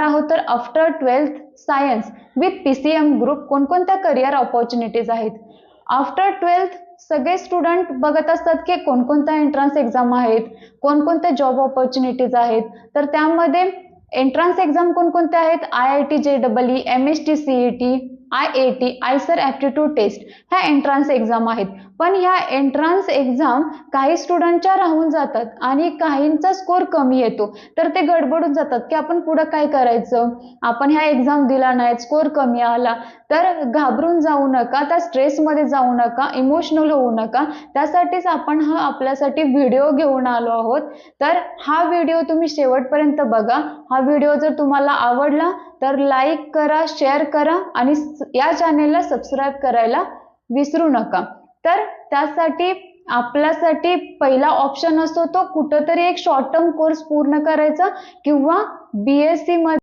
आहोत तर after 12th science with PCM group कोणकोणत्या करिअर ऑपॉर्च्युनिटीज आहेत. आफ्टर 12th सगळे स्टुडंट बघत असतात की कोणकोणत्या एंट्रन्स एक्झाम आहेत, कोणकोणत्या जॉब ऑपॉर्च्युनिटीज आहेत. तर त्यामध्ये एंट्रन्स एक्झाम कोणकोणत्या आहेत, IIT JEE, MST CET, IAT, IISER aptitude test ह्या एंट्रन्स एक्झाम आहेत. पण ह्या एंट्रन्स एक्झाम काही स्टुडंटच्या राहून जातात आणि काहींचा स्कोर कमी येतो. तर ते गडबडून जातात की आपण पुढं काय करायचं, आपण ह्या एक्झाम दिला नाही, स्कोर कमी आला. तर घाबरून जाऊ नका, त्या स्ट्रेसमध्ये जाऊ नका, इमोशनल होऊ नका. त्यासाठीच आपण हा आपल्यासाठी व्हिडिओ घेऊन आलो आहोत. तर हा व्हिडिओ तुम्ही शेवटपर्यंत बघा. हा व्हिडिओ जर तुम्हाला आवडला तर लाईक करा, शेअर करा आणि या चॅनेलला सबस्क्राईब करायला विसरू नका. तर त्यासाठी आपल्यासाठी पहिला ऑप्शन असतो तो कुठंतरी एक शॉर्ट टर्म कोर्स पूर्ण करायचा किंवा BSc मध्ये